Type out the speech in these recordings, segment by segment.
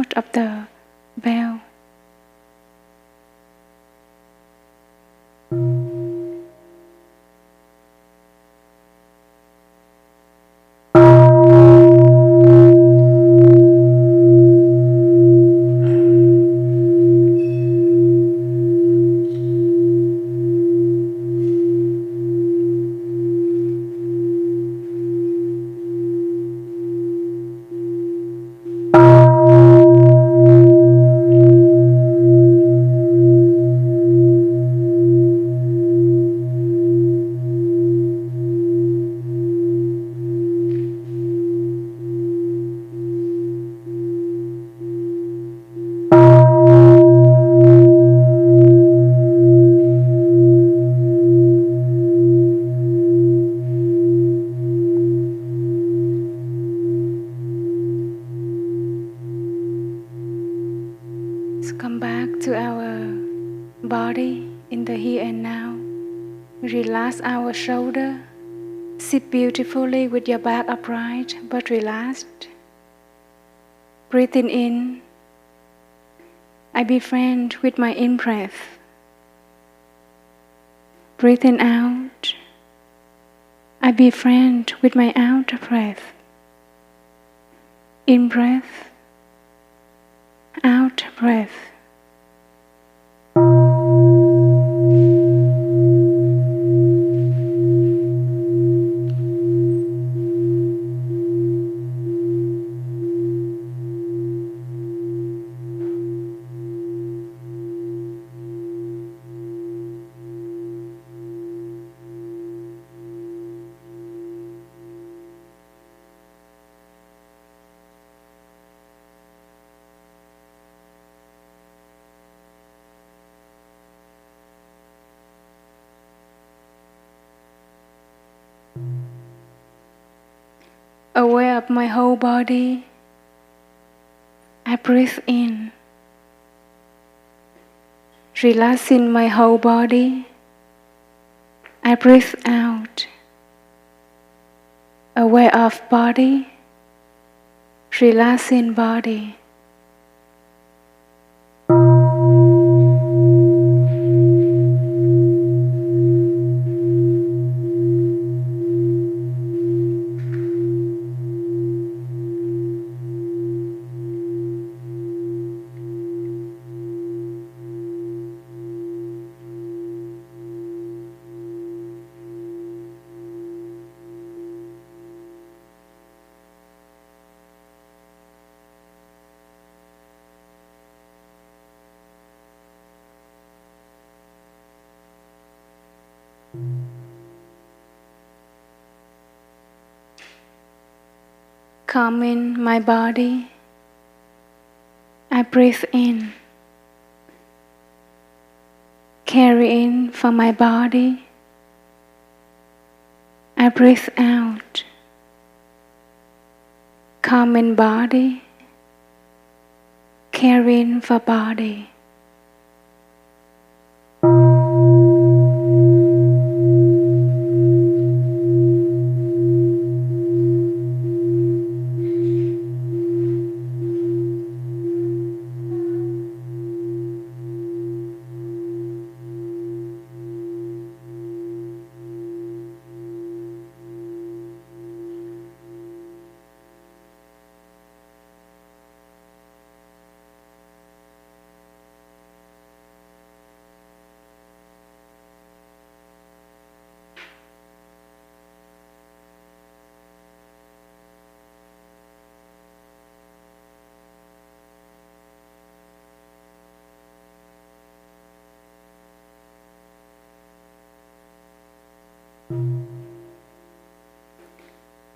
out of the bell. Come back to our body in the here and now. Relax our shoulder. Sit beautifully with your back upright but relaxed. Breathing in, I befriend with my in-breath. Breathing out, I befriend with my out-breath. In-breath, out-breath. Aware of my whole body, I breathe in, relaxing my whole body, I breathe out. Aware of body, relaxing body. Calming my body, I breathe in, carrying from my body, I breathe out, calming body, caring for body.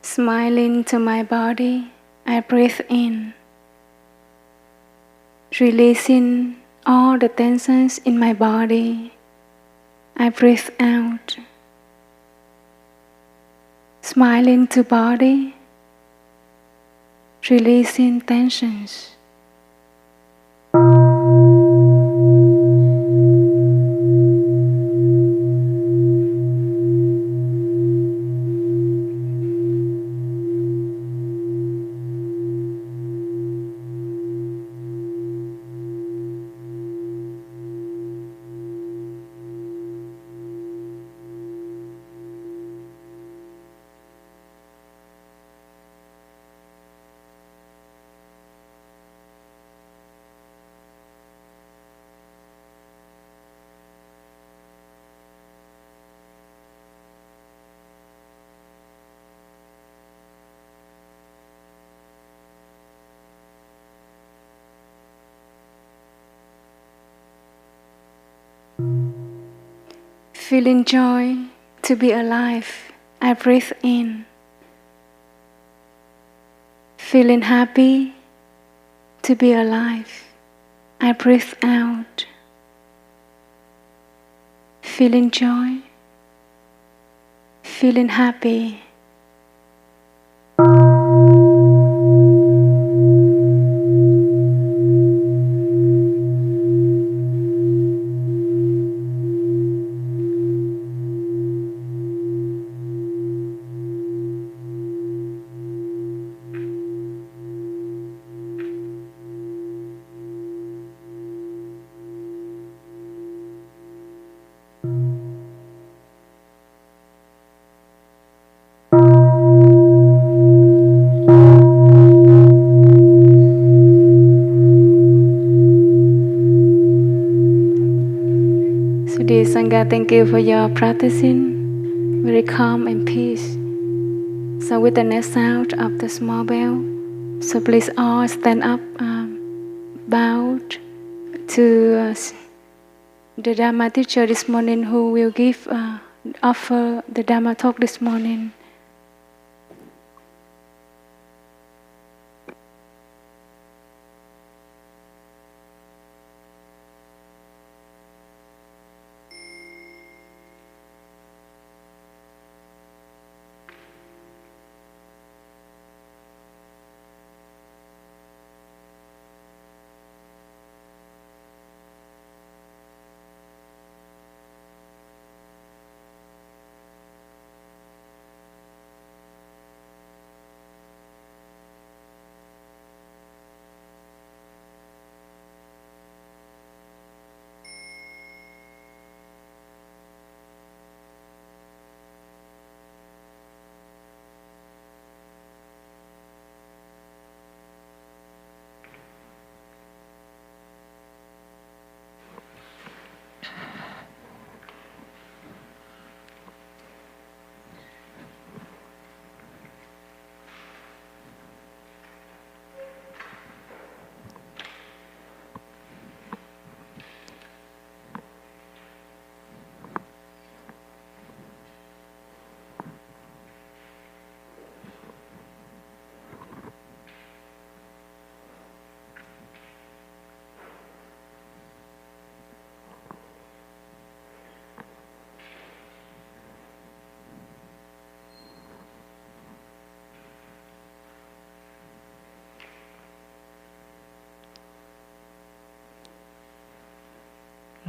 Smiling to my body, I breathe in, releasing all the tensions in my body, I breathe out. Smiling to body, releasing tensions. Feeling joy to be alive, I breathe in. Feeling happy to be alive, I breathe out. Feeling joy, feeling happy. So dear Sangha, thank you for your practicing, very calm and peace. So with the next sound of the small bell, so please all stand up, bowed to the Dharma teacher this morning who will offer the Dharma talk this morning.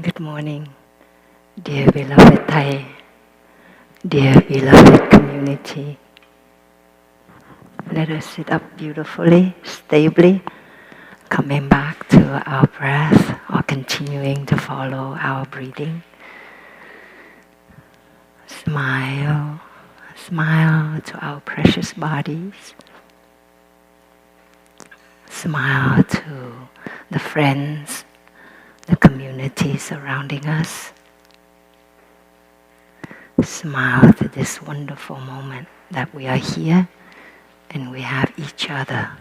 Good morning, dear beloved Thai, dear beloved community. Let us sit up beautifully, stably, coming back to our breath or continuing to follow our breathing. Smile, smile to our precious bodies. Smile to the friends, the community surrounding us. Smile to this wonderful moment that we are here and we have each other.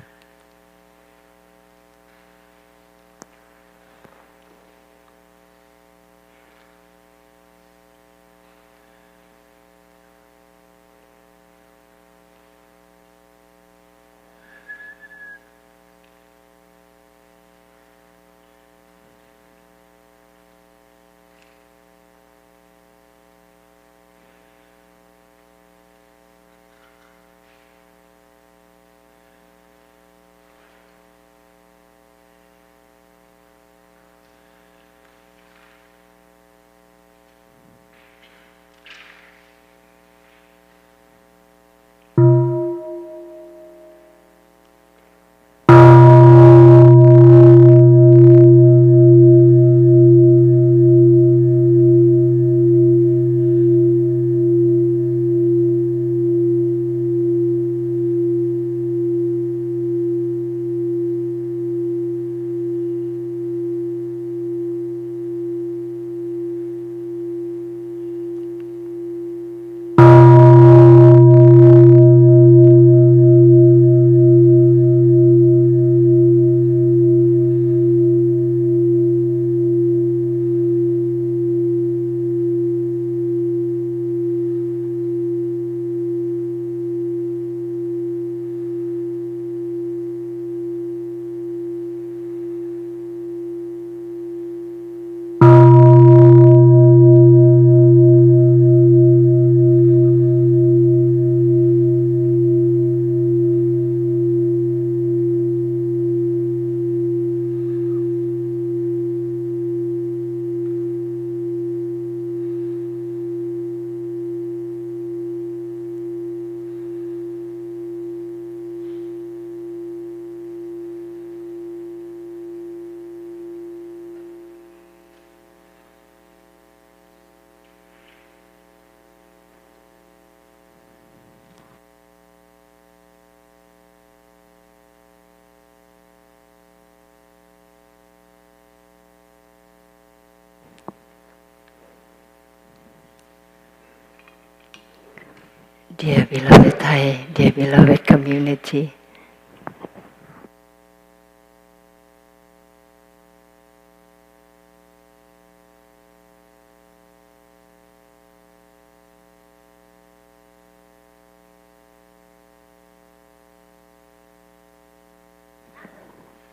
Dear beloved Thai, dear beloved community,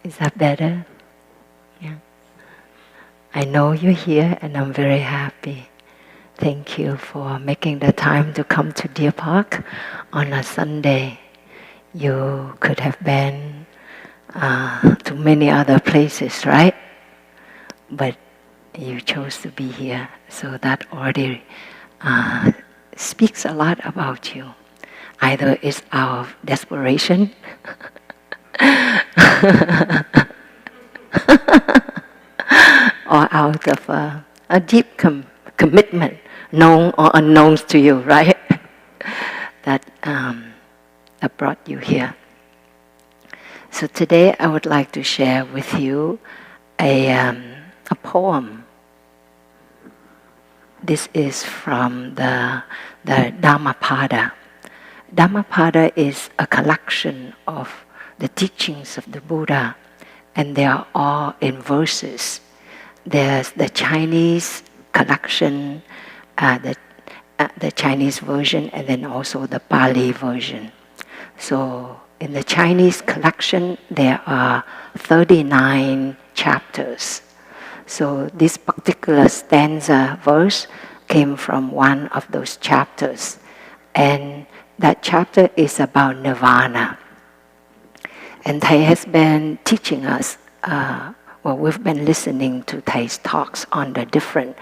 is that better? Yeah. I know you're here and I'm very happy. Thank you for making the time to come to Deer Park on a Sunday. You could have been to many other places, right? But you chose to be here, so that already speaks a lot about you. Either it's our desperation or out of a deep commitment, known or unknowns to you, right? that brought you here. So today I would like to share with you a poem. This is from the Dhammapada. Dhammapada is a collection of the teachings of the Buddha, and they are all in verses. There's the Chinese collection, the Chinese version, and then also the Pali version. So in the Chinese collection, there are 39 chapters. So this particular stanza verse came from one of those chapters. And that chapter is about nirvana. And Thai has been teaching us, we've been listening to Thai's talks on the different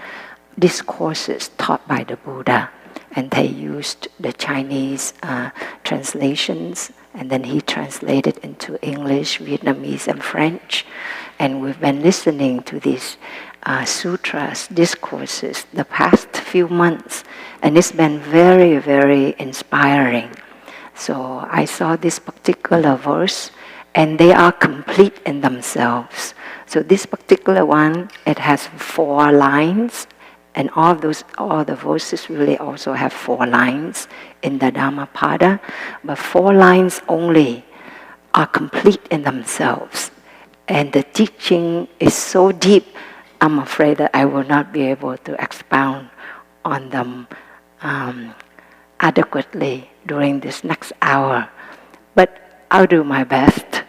discourses taught by the Buddha. And they used the Chinese translations, and then he translated into English, Vietnamese, and French. And we've been listening to these sutras, discourses, the past few months, and it's been very, very inspiring. So I saw this particular verse, and they are complete in themselves. So this particular one, it has 4 lines, and all the verses really also have 4 lines in the Dhammapada, but 4 lines only are complete in themselves. And the teaching is so deep, I'm afraid that I will not be able to expound on them adequately during this next hour. But I'll do my best.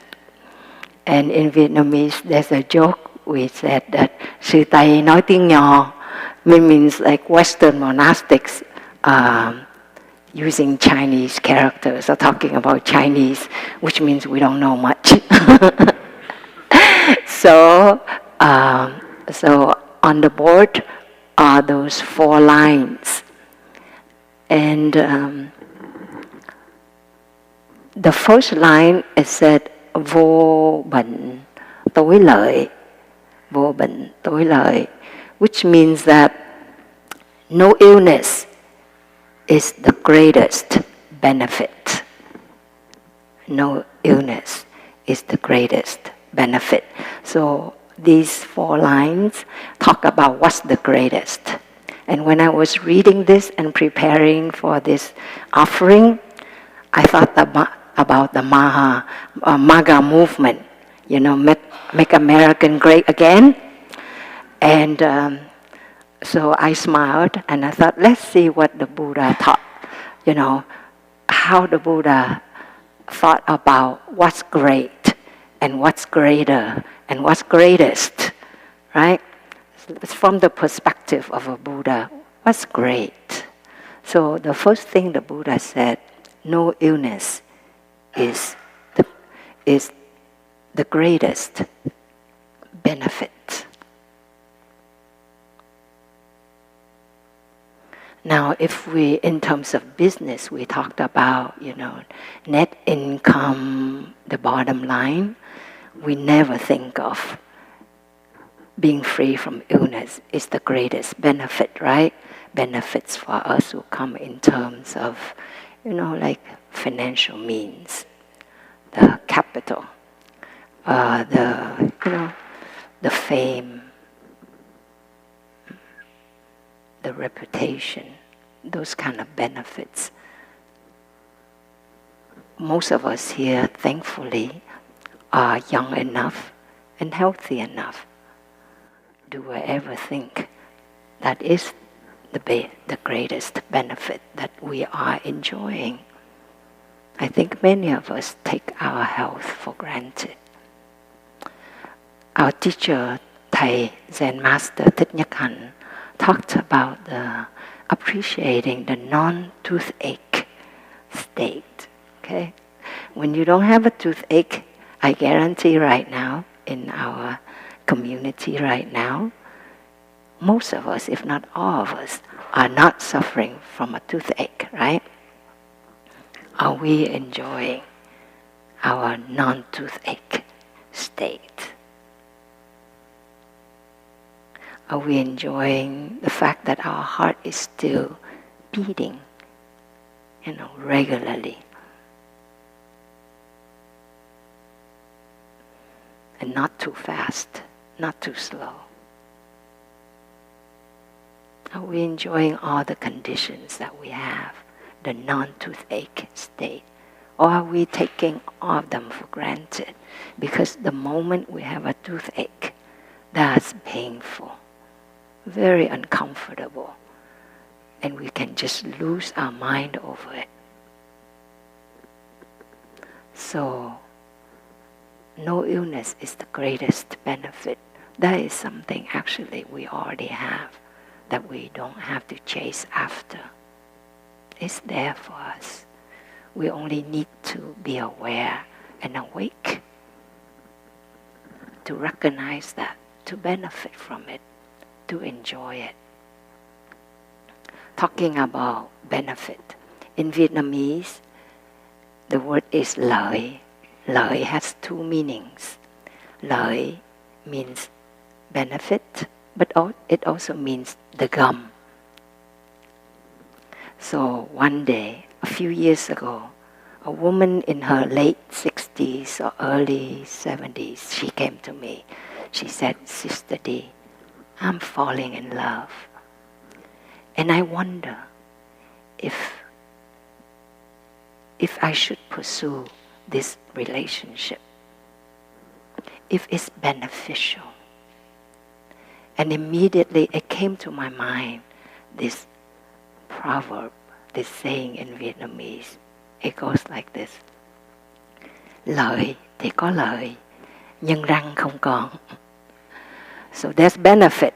And in Vietnamese, there's a joke. We said that sư Tây nói tiếng nhỏ, means like Western monastics using Chinese characters or talking about Chinese, which means we don't know much. So on the board are those 4 lines. And the first line is said, vô bệnh tối lợi, vô bệnh tối lợi, which means that no illness is the greatest benefit. No illness is the greatest benefit. So these 4 lines talk about what's the greatest. And when I was reading this and preparing for this offering, I thought about the MAGA movement, make American great again. And so I smiled and I thought, let's see what the Buddha taught, how the Buddha thought about what's great and what's greater and what's greatest, right? It's from the perspective of a Buddha. What's great? So the first thing the Buddha said, no illness is the greatest benefit. Now, if we, in terms of business, we talked about, net income, the bottom line, we never think of being free from illness is the greatest benefit, right? Benefits for us who come in terms of, like financial means, the capital, the fame, the reputation, those kind of benefits. most of us here, thankfully, are young enough and healthy enough. Do I ever think that is the greatest benefit that we are enjoying? I think many of us take our health for granted. Our teacher, Thầy Zen Master Thích Nhất Hạnh, talked about appreciating the non-toothache state. Okay, when you don't have a toothache, I guarantee right now in our community right now, most of us, if not all of us, are not suffering from a toothache, right? Are we enjoying our non-toothache state? Are we enjoying the fact that our heart is still beating, regularly? And not too fast, not too slow. Are we enjoying all the conditions that we have, the non-toothache state? Or are we taking all of them for granted? Because the moment we have a toothache, that's painful, very uncomfortable, and we can just lose our mind over it. So, no illness is the greatest benefit. That is something actually we already have, that we don't have to chase after. It's there for us. We only need to be aware and awake to recognize that, to benefit from it, to enjoy it. Talking about benefit, in Vietnamese, the word is lợi. Lợi has two meanings. Lợi means benefit, but it also means the gum. So one day, a few years ago, a woman in her late 60s or early 70s, she came to me. She said, "Sister D, I'm falling in love. And I wonder if I should pursue this relationship, if it's beneficial." And immediately it came to my mind, this proverb, this saying in Vietnamese. It goes like this: lợi thì có lợi, nhưng răng không còn. So there's benefit,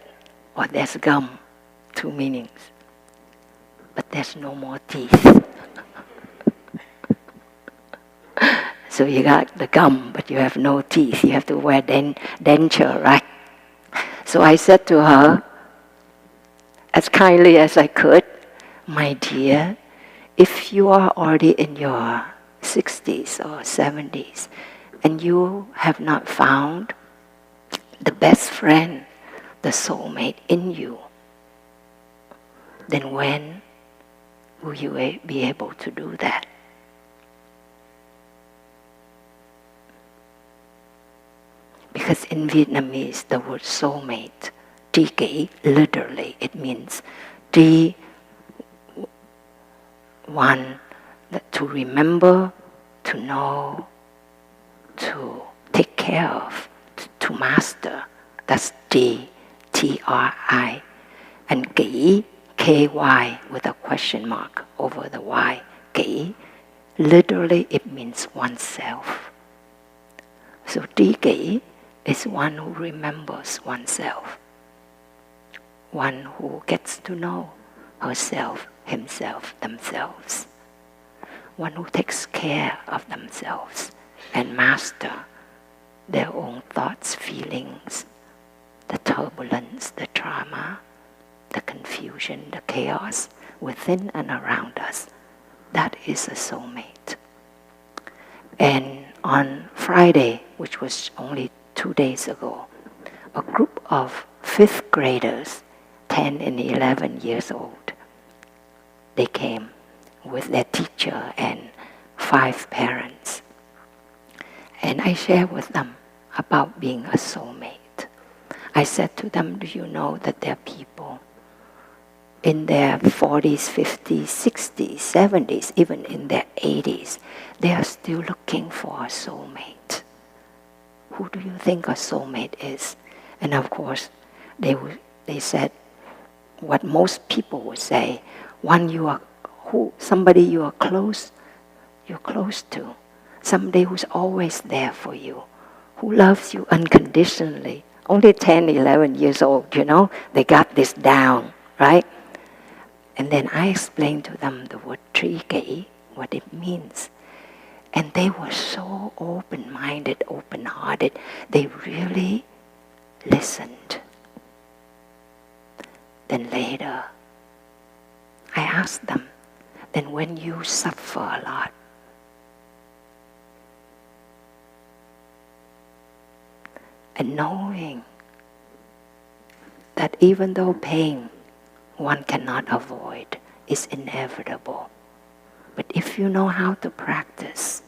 or there's gum, two meanings. But there's no more teeth. So you got the gum, but you have no teeth. You have to wear denture, right? So I said to her, as kindly as I could, "My dear, if you are already in your 60s or 70s and you have not found the best friend, the soulmate in you, then when will you be able to do that?" Because in Vietnamese, the word soulmate, tri kỷ, literally, it means tri, one, that to remember, to know, to take care of, to master. That's tri, T-R-I. And kỷ, K-Y, with a question mark over the Y, kỷ, literally it means oneself. So tri kỷ is one who remembers oneself, one who gets to know herself, himself, themselves, one who takes care of themselves and master their own thoughts, feelings, the turbulence, the trauma, the confusion, the chaos within and around us. That is a soulmate. And on Friday, which was only 2 days ago, a group of 5th graders, 10 and 11 years old, they came with their teacher and 5 parents. And I shared with them about being a soulmate. I said to them, "Do you know that there are people in their 40s, 50s, 60s, 70s, even in their 80s, they are still looking for a soulmate. Who do you think a soulmate is? And of course, they said what most people would say: somebody you're close to, somebody who's always there for you, who loves you unconditionally. Only 10, 11 years old, they got this down, right? And then I explained to them the word tri-kỷ, what it means. And they were so open-minded, open-hearted. They really listened. Then later, I asked them, then when you suffer a lot, and knowing that even though pain one cannot avoid, is inevitable, but if you know how to practice,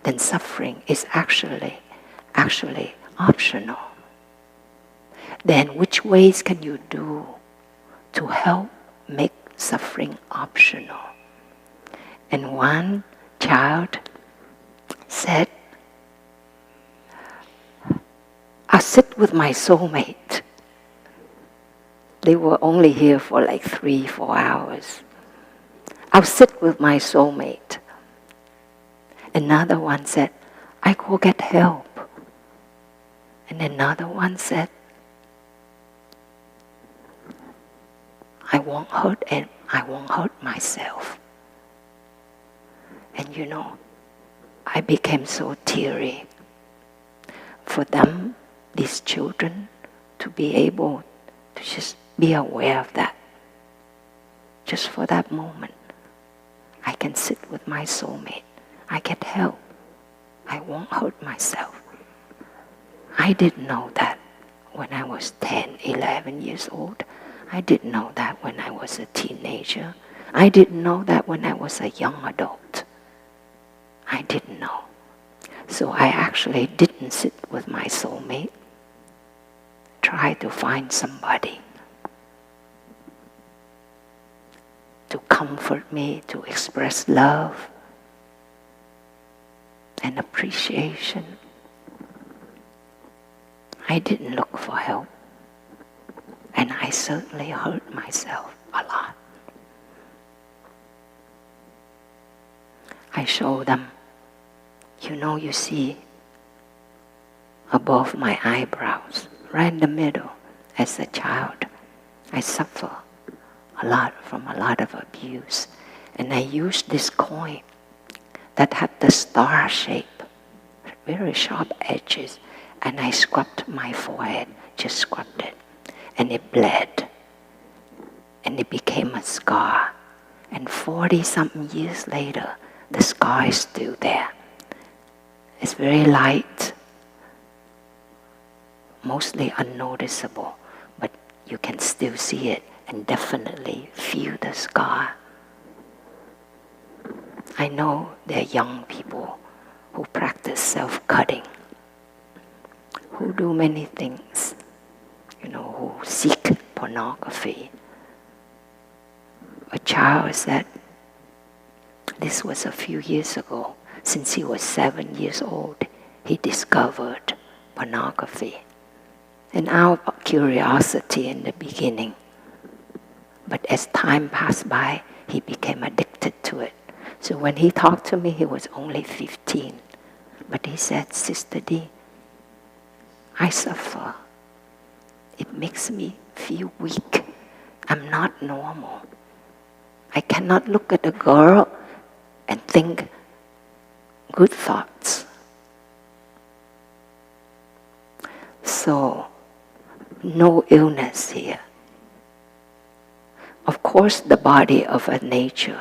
then suffering is actually optional. Then which ways can you do to help make suffering optional? And one child said, I'll sit with my soulmate. They were only here for like 3-4 hours. I'll sit with my soulmate. Another one said, I go get help. And another one said, I won't hurt myself. And I became so teary. For them, these children, to be able to just be aware of that. Just for that moment, I can sit with my soulmate. I get help. I won't hurt myself. I didn't know that when I was 10, 11 years old. I didn't know that when I was a teenager. I didn't know that when I was a young adult. I didn't know. So I actually didn't sit with my soulmate. Try to find somebody to comfort me, to express love and appreciation. I didn't look for help. And I certainly hurt myself a lot. I show them, you see above my eyebrows, right in the middle, as a child, I suffer a lot from a lot of abuse. And I used this coin that had the star shape, very sharp edges, and I scrubbed my forehead, just scrubbed it. And it bled. And it became a scar. And 40-something years later, the scar is still there. It's very light, mostly unnoticeable, but you can still see it and definitely feel the scar. I know there are young people who practice self-cutting, who do many things, who seek pornography. A child said, this was a few years ago, since he was 7 years old, he discovered pornography. And our curiosity in the beginning, but as time passed by, he became addicted to it. So when he talked to me, he was only 15. But he said, Sister D, I suffer. It makes me feel weak. I'm not normal. I cannot look at a girl and think good thoughts. So, no illness here. Of course, the body of a nature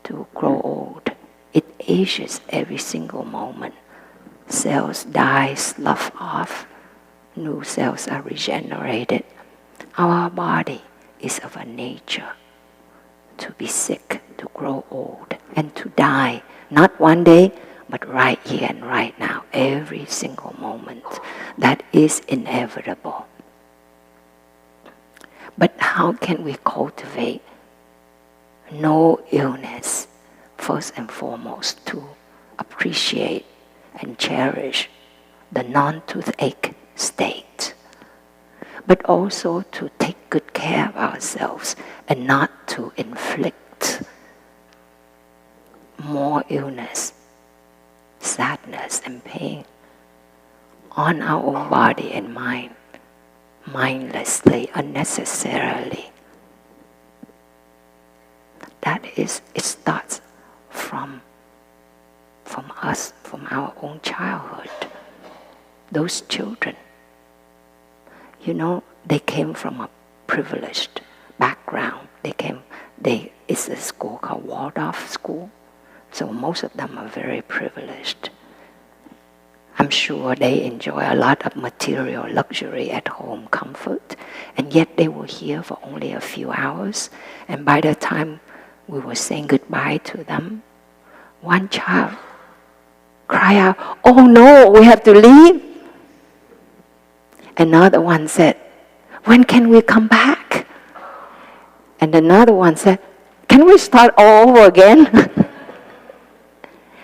to grow old, it ages every single moment. Cells die, slough off, new cells are regenerated. Our body is of a nature to be sick, to grow old, and to die. Not one day, but right here and right now, every single moment. That is inevitable. But how can we cultivate no illness, first and foremost, to appreciate and cherish the non-toothache state, but also to take good care of ourselves and not to inflict more illness, sadness, and pain on our own body and mind, mindlessly, unnecessarily. That is, it starts from us, from our own childhood. Those children, they came from a privileged background. It's a school called Waldorf School, so most of them are very privileged. I'm sure they enjoy a lot of material luxury at home, comfort, and yet they were here for only a few hours, and by the time we were saying goodbye to them, one child cried out, "Oh no, we have to leave." Another one said, "When can we come back?" And another one said, "Can we start all over again?"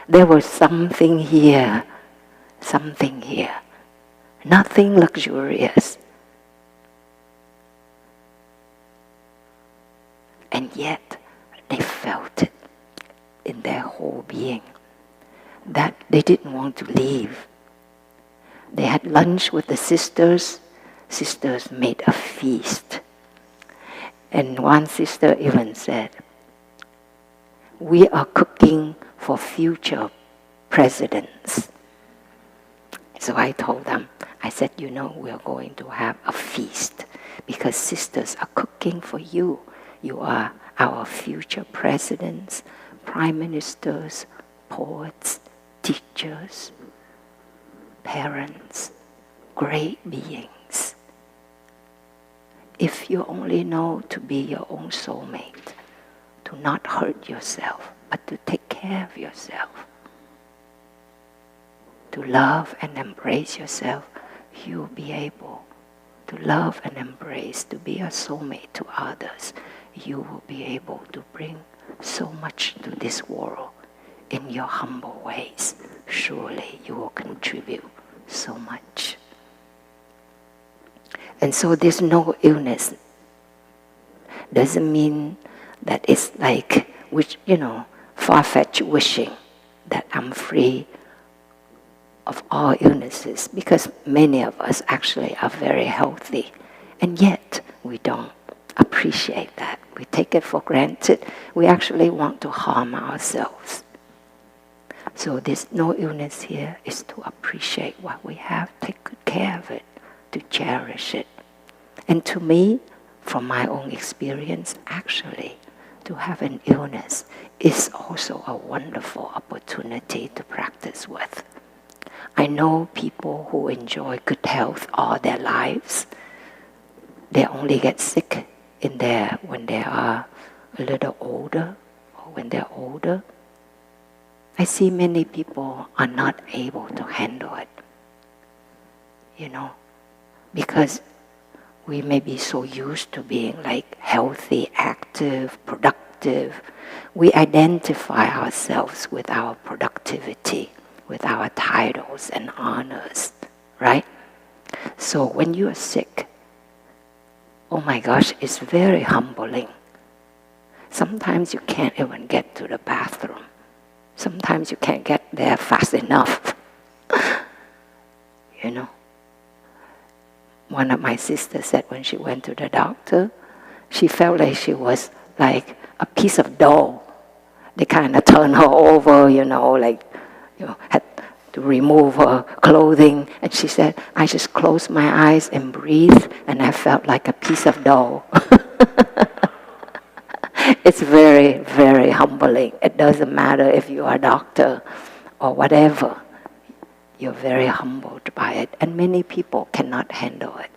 There was something here, nothing luxurious. And yet, they felt it in their whole being, that they didn't want to leave. They had lunch with the sisters. Sisters made a feast. And one sister even said, "We are cooking for future presidents." So I told them, I said, we are going to have a feast because sisters are cooking for you. You are our future presidents, prime ministers, poets, teachers, parents, great beings. If you only know to be your own soulmate, to not hurt yourself, but to take care of yourself, to love and embrace yourself, you'll be able to love and embrace, to be a soulmate to others. You will be able to bring so much to this world in your humble ways. Surely you will contribute so much. And so this no illness doesn't mean that it's like, far-fetched wishing that I'm free of all illnesses, because many of us actually are very healthy, and yet we don't appreciate that. We take it for granted. We actually want to harm ourselves. So this no illness here is to appreciate what we have, take good care of it, to cherish it. And to me, from my own experience, actually, to have an illness is also a wonderful opportunity to practice with. I know people who enjoy good health all their lives. They only get sick when they are a little older, or when they're older. I see many people are not able to handle it, because we may be so used to being like healthy, active, productive. We identify ourselves with our productivity, with our titles and honors, right? So when you are sick, oh my gosh, it's very humbling. Sometimes you can't even get to the bathroom. Sometimes you can't get there fast enough. One of my sisters said when she went to the doctor, she felt like she was like a piece of dough. They kind of turned her over, had to remove her clothing. And she said, I just closed my eyes and breathed, and I felt like a piece of dough. It's very, very humbling. It doesn't matter if you are a doctor or whatever. You're very humbled by it. And many people cannot handle it.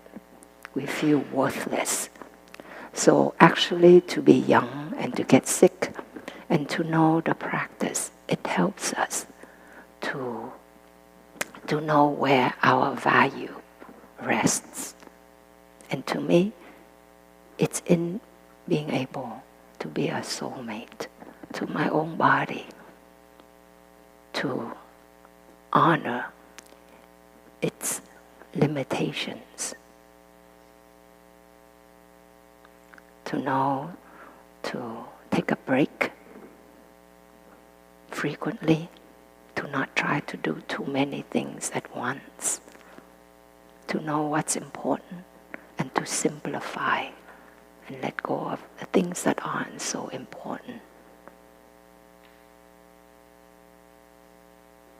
We feel worthless. So actually to be young and to get sick and to know the practice, it helps us to know where our value rests. And to me, It's in being able to be a soulmate to my own body, to honor its limitations, to know to take a break frequently, to not try to do too many things at once, to know what's important and to simplify and let go of the things that aren't so important.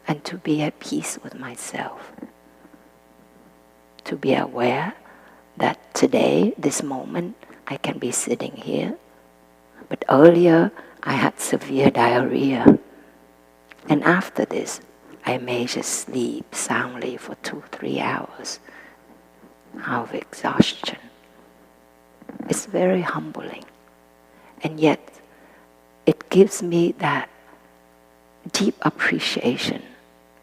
And to be at peace with myself. To be aware that today, this moment, I can be sitting here. But earlier, I had severe diarrhea. And after this, I may just sleep soundly for 2-3 hours out of exhaustion. It's very humbling. And yet, it gives me that deep appreciation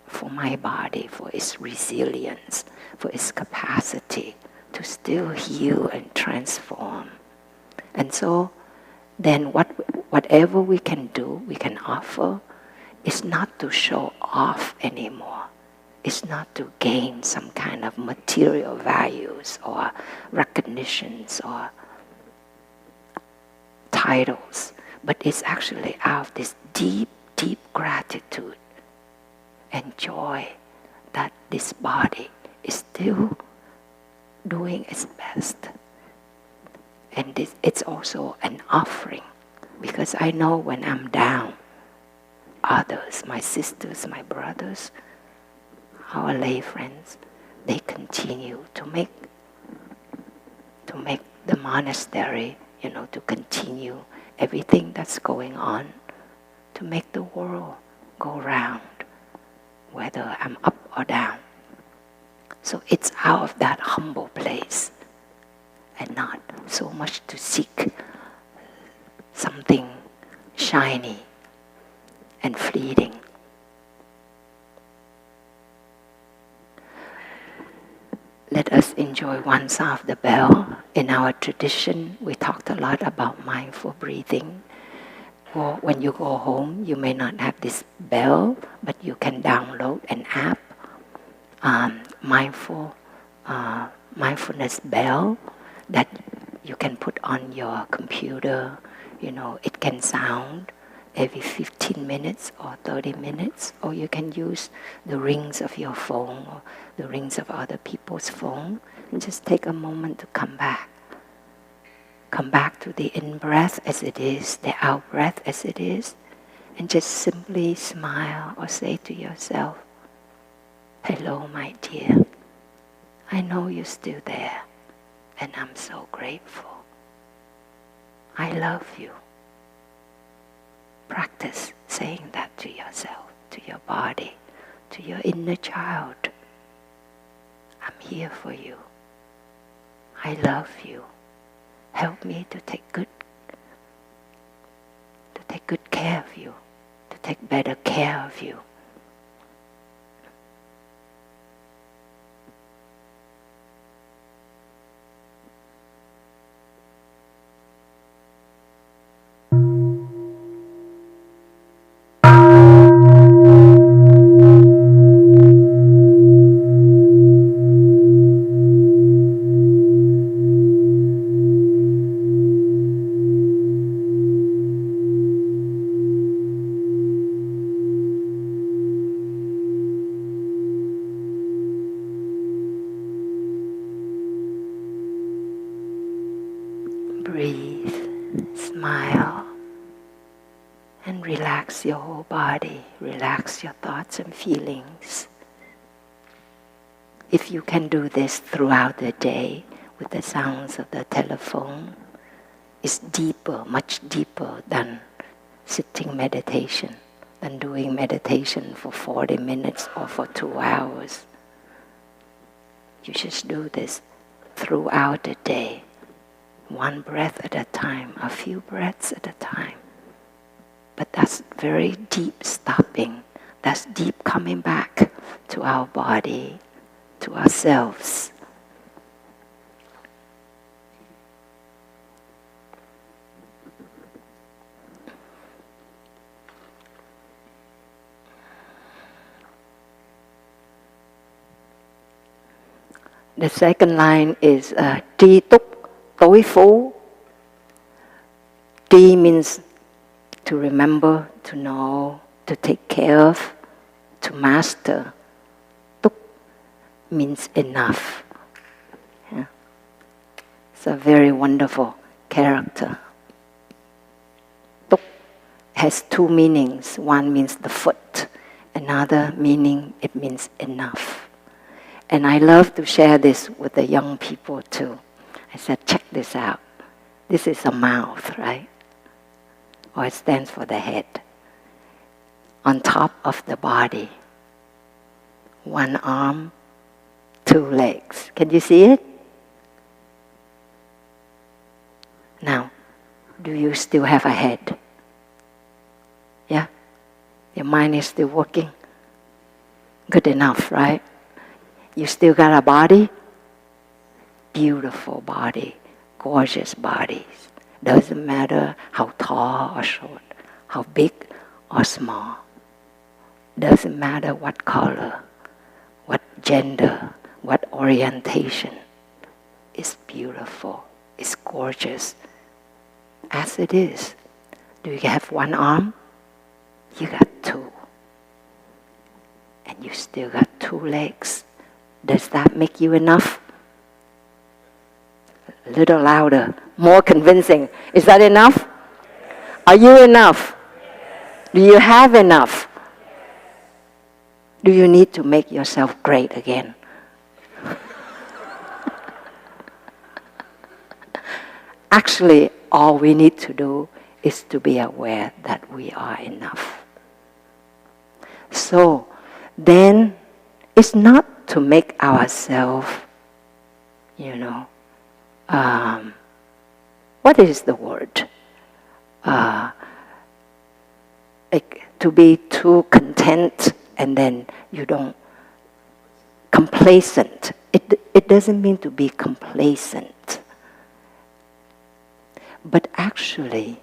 for my body, for its resilience, for its capacity to still heal and transform. And so, then whatever we can do, we can offer, is not to show off anymore. It's not to gain some kind of material values or recognitions or titles, but it's actually out of this deep, deep gratitude and joy that this body is still doing its best. And it's also an offering, because I know when I'm down, others, my sisters, my brothers, our lay friends, they continue to make the monastery, to continue everything that's going on, to make the world go round, whether I'm up or down. So it's out of that humble place and not so much to seek something shiny and fleeting. Let us enjoy one sound of the bell. In our tradition, we talked a lot about mindful breathing. Or when you go home, you may not have this bell, but you can download an app, mindfulness bell, that you can put on your computer. It can sound every 15 minutes or 30 minutes, or you can use the rings of your phone or the rings of other people's phone, and just take a moment to come back. Come back to the in-breath as it is, the out-breath as it is, and just simply smile or say to yourself, "Hello, my dear. I know you're still there, and I'm so grateful. I love you." Practice saying that to yourself, to your body, to your inner child. I'm here for you. I love you. Help me to take good care of you, to take better care of you. Breathe, smile, and relax your whole body. Relax your thoughts and feelings. If you can do this throughout the day with the sounds of the telephone, it's deeper, much deeper than sitting meditation, than doing meditation for 40 minutes or for 2 hours. You just do this throughout the day. One breath at a time, a few breaths at a time. But that's very deep stopping. That's deep coming back to our body, to ourselves. The second line is tri túc tối phú. Tri means to remember, to know, to take care of, to master. Túc means enough. Yeah. It's a very wonderful character. Túc has two meanings. One means the foot. Another meaning, it means enough. And I love to share this with the young people too. I said, check this out. This is a mouth, right? Or it stands for the head. On top of the body, one arm, two legs. Can you see it? Now, do you still have a head? Yeah? Your mind is still working? Good enough, right? You still got a body? Beautiful body, gorgeous bodies. Doesn't matter how tall or short, how big or small. Doesn't matter what color, what gender, what orientation. It's beautiful, it's gorgeous, as it is. Do you have one arm? You got two. And you still got two legs. Does that make you enough? A little louder, more convincing. Is that enough? Are you enough? Do you have enough? Do you need to make yourself great again? Actually, all we need to do is to be aware that we are enough. So, then, it's not to make ourselves, what is the word? To be too content and then you don't, complacent. It doesn't mean to be complacent. But actually,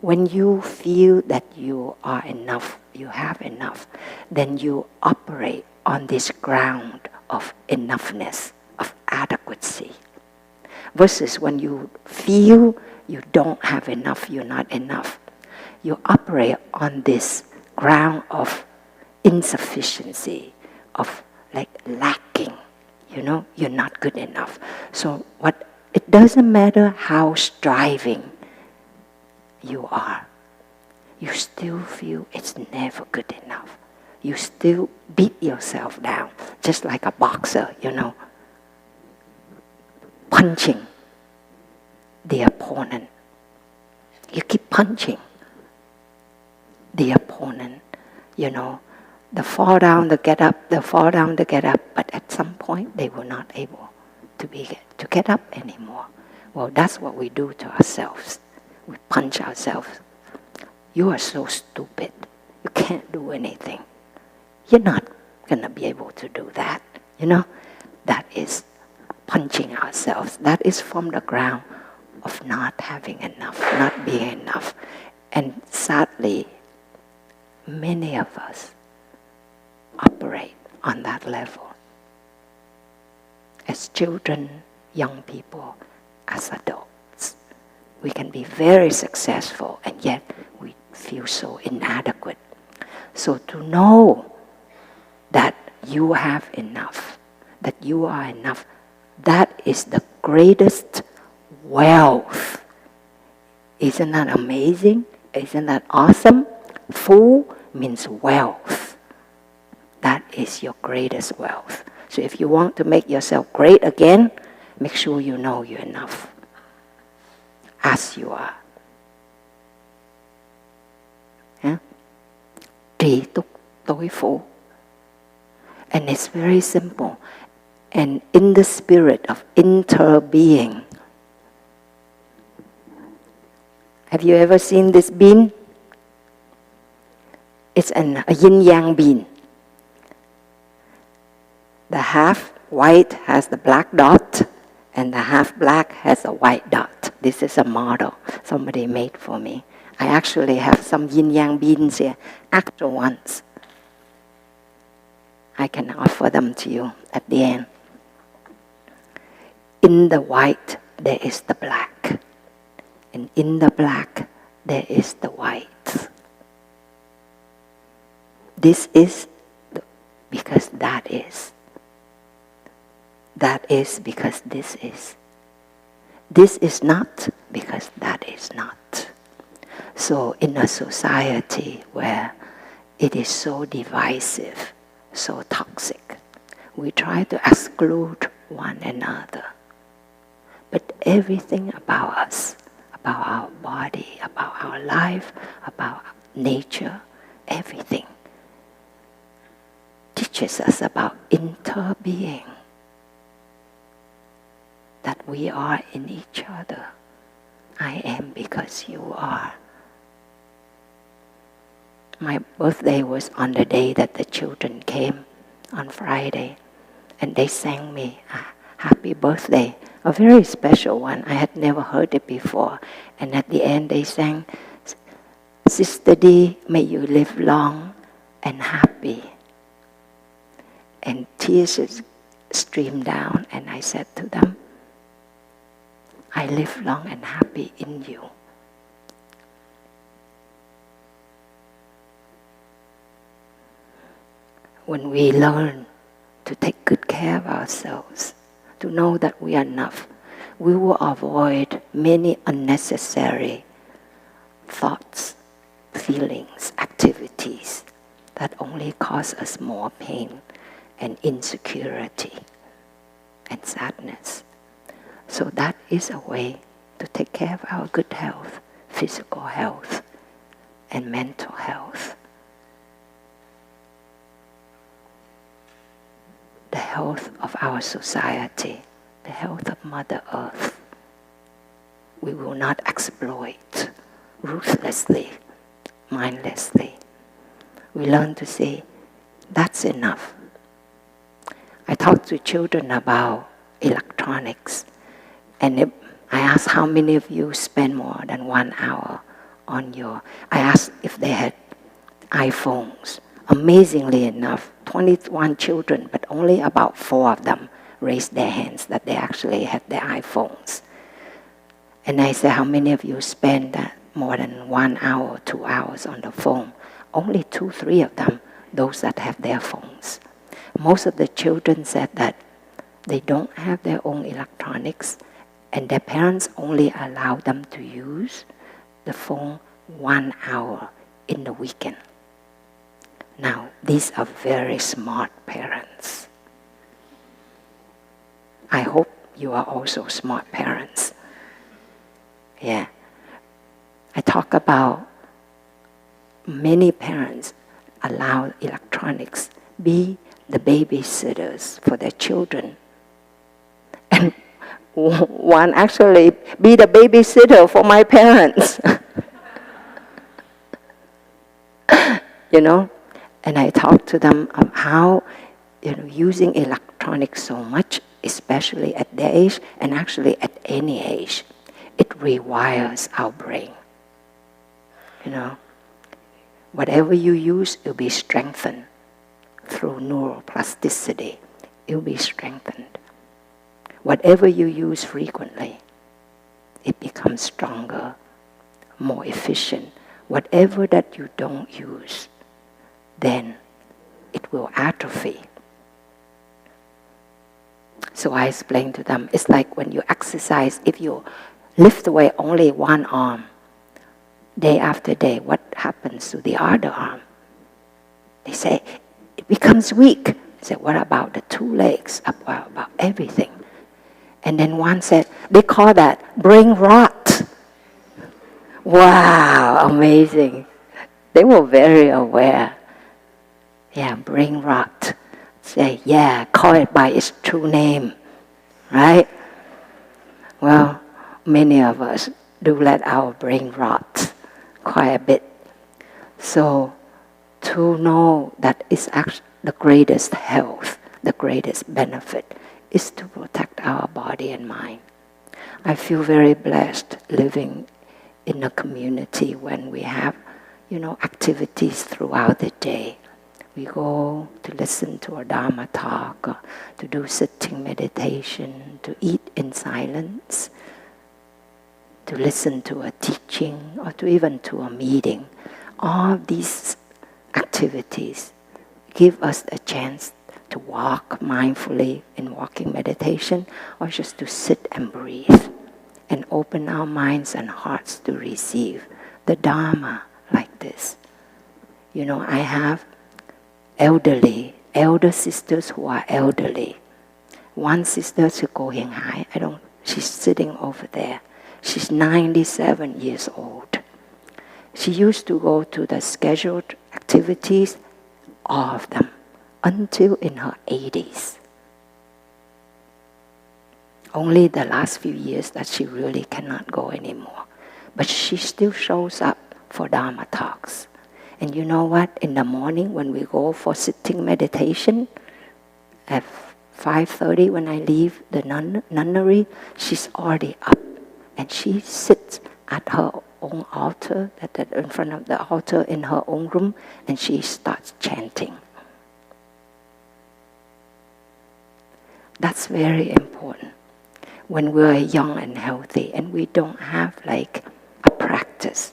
when you feel that you are enough, you have enough, then you operate on this ground of enoughness, of adequacy. Versus when you feel you don't have enough, you're not enough, you operate on this ground of insufficiency, of like lacking, you're not good enough. So it doesn't matter how striving you are, you still feel it's never good enough. You still beat yourself down, just like a boxer, punching the opponent. You keep punching the opponent, the fall down, the get up, the fall down, the get up, but at some point they were not able to get up anymore. Well, that's what we do to ourselves. We punch ourselves. You are so stupid. You can't do anything. You're not going to be able to do that. That is punching ourselves. That is from the ground of not having enough, not being enough. And sadly, many of us operate on that level. As children, young people, as adults, we can be very successful and yet we feel so inadequate. So to know that you have enough, that you are enough, that is the greatest wealth. Isn't that amazing? Isn't that awesome? Full means wealth. That is your greatest wealth. So if you want to make yourself great again, make sure you know you're enough. As you are. Tri túc tối phú. And it's very simple. And in the spirit of interbeing. Have you ever seen this bean? It's a yin-yang bean. The half white has the black dot, and the half black has a white dot. This is a model somebody made for me. I actually have some yin-yang beans here, actual ones. I can offer them to you at the end. in the white there is the black, and in the black there is the white. This is because that is. That is because this is. This is not because that is not. So in a society where it is so divisive, so toxic, we try to exclude one another. But everything about us, about our body, about our life, about nature, everything teaches us about interbeing. That we are in each other. I am because you are. My birthday was on the day that the children came on Friday, and they sang me a happy birthday, a very special one. I had never heard it before. And at the end they sang, Sister D, may you live long and happy. And tears streamed down, and I said to them, I live long and happy in you. When we learn to take good care of ourselves, to know that we are enough, we will avoid many unnecessary thoughts, feelings, activities that only cause us more pain and insecurity and sadness. So that is a way to take care of our good health, physical health, and mental health. The health of our society, the health of Mother Earth. We will not exploit ruthlessly, mindlessly. We learn to say, that's enough. I talk to children about electronics. And I asked how many of you spend more than 1 hour on your... I asked if they had iPhones. Amazingly enough, 21 children, but only about 4 of them raised their hands that they actually had their iPhones. And I said, how many of you spend more than 1 hour, 2 hours on the phone? Only 2, 3 of them, those that have their phones. Most of the children said that they don't have their own electronics, and their parents only allow them to use the phone 1 hour in the weekend. Now, these are very smart parents. I hope you are also smart parents. Yeah. I talk about many parents allow electronics be the babysitters for their children. And one actually be the babysitter for my parents. You know? And I talk to them of how, using electronics so much, especially at their age, and actually at any age, it rewires our brain. Whatever you use, it will be strengthened through neuroplasticity. It will be strengthened. Whatever you use frequently, it becomes stronger, more efficient. Whatever that you don't use, then it will atrophy. So I explain to them, it's like when you exercise, if you lift away only one arm, day after day, what happens to the other arm? They say, it becomes weak. I said, what about the 2 legs? About everything. And then one said, they call that brain rot. Wow, amazing. They were very aware. Yeah, brain rot. Say, yeah, call it by its true name, right? Well, many of us do let our brain rot quite a bit. So, to know that it's actually the greatest health, the greatest benefit, is to protect our body and mind. I feel very blessed living in a community when we have, activities throughout the day. we go to listen to a Dharma talk, or to do sitting meditation, to eat in silence, to listen to a teaching, or to even to a meeting. All these activities give us a chance to walk mindfully in walking meditation, or just to sit and breathe and open our minds and hearts to receive the Dharma like this. You know, I have elder sisters who are elderly. One sister, she's sitting over there. She's 97 years old. She used to go to the scheduled activities, all of them, until in her 80s. Only the last few years that she really cannot go anymore. But she still shows up for Dharma talks. And you know what? In the morning when we go for sitting meditation, at 5:30 when I leave the nunnery, she's already up. And she sits at her own altar, in front of the altar in her own room, and she starts chanting. That's very important. When we're young and healthy and we don't have like a practice,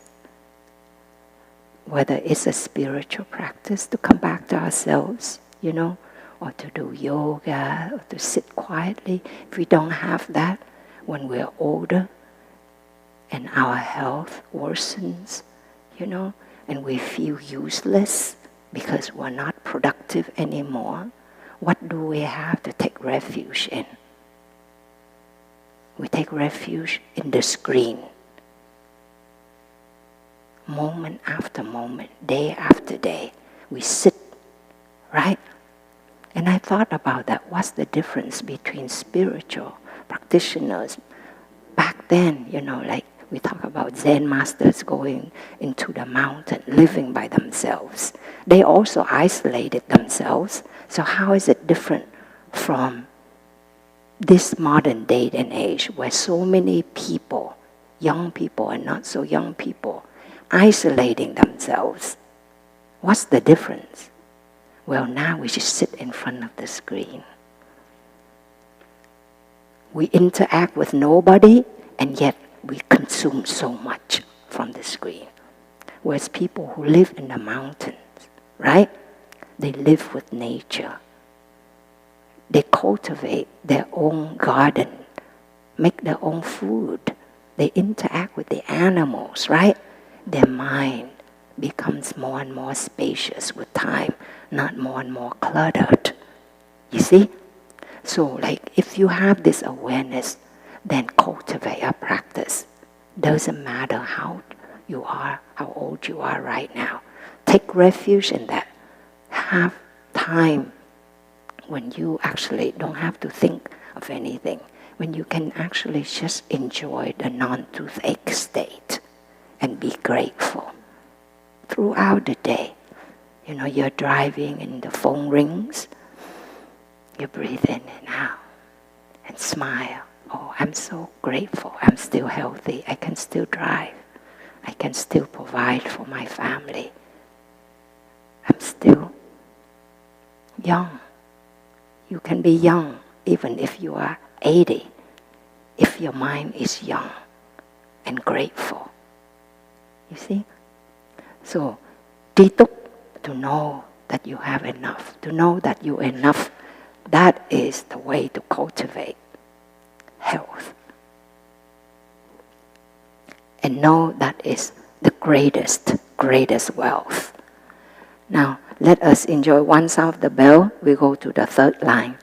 whether it's a spiritual practice to come back to ourselves, you know, or to do yoga, or to sit quietly. If we don't have that, when we're older and our health worsens, you know, and we feel useless because we're not productive anymore, what do we have to take refuge in? We take refuge in the screen. Moment after moment, day after day, we sit, right? And I thought about that. What's the difference between spiritual practitioners back then, you know, like we talk about Zen masters going into the mountain, living by themselves. They also isolated themselves. So how is it different from this modern day and age where so many people, young people and not so young people, isolating themselves? What's the difference? Well, now we just sit in front of the screen. We interact with nobody, and yet we consume so much from the screen. Whereas people who live in the mountains, right? They live with nature. They cultivate their own garden, make their own food. They interact with the animals, right? Their mind becomes more and more spacious with time, not more and more cluttered. You see? So like if you have this awareness, then cultivate a practice. Doesn't matter how you are, how old you are right now. Take refuge in that. Have time when you actually don't have to think of anything, when you can actually just enjoy the non-toothache state and be grateful throughout the day. You know, you're driving and the phone rings, you breathe in and out and smile. Oh, I'm so grateful. I'm still healthy. I can still drive. I can still provide for my family. I'm still young. You can be young even if you are 80, if your mind is young and grateful. You see? So, tituk, to know that you have enough, to know that you're enough, that is the way to cultivate health. And know that is the greatest wealth. Now, let us enjoy one sound of the bell. We go to the third line.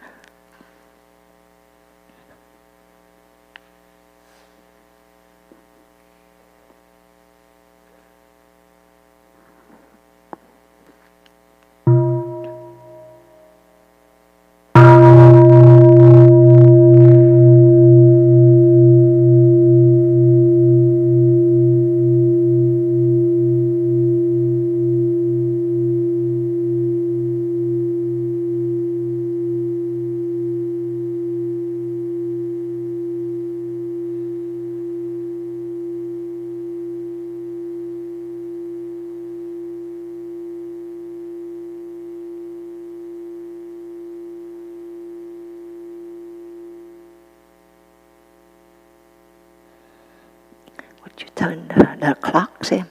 Would you turn the clock, Sam?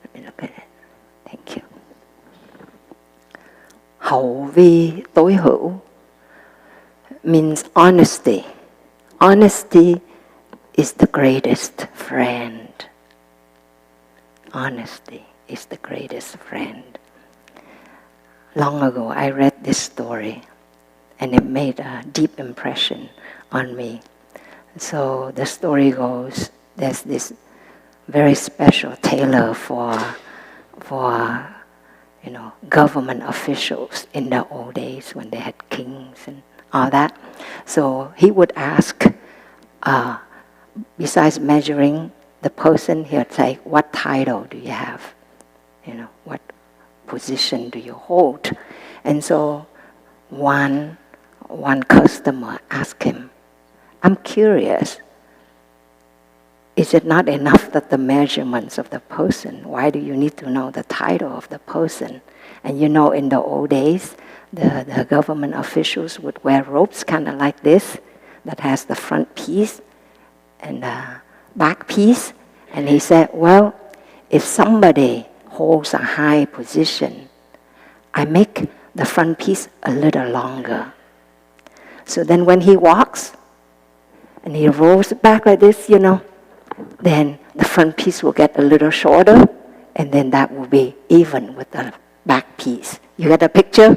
Let me look at it. Thank you. Hậu vi tối hữu means honesty. Honesty is the greatest friend. Honesty is the greatest friend. Long ago, I read this story, and it made a deep impression on me. So the story goes, there's this very special tailor for government officials in the old days when they had kings and all that. So he would ask, besides measuring the person, he would say, what title do you have? What position do you hold? And so one customer asked him, I'm curious, is it not enough that the measurements of the person? Why do you need to know the title of the person? And in the old days, the government officials would wear robes kind of like this, that has the front piece and the back piece. And he said, well, if somebody holds a high position, I make the front piece a little longer. So then when he walks, and he rolls it back like this, then the front piece will get a little shorter, and then that will be even with the back piece. You get a picture?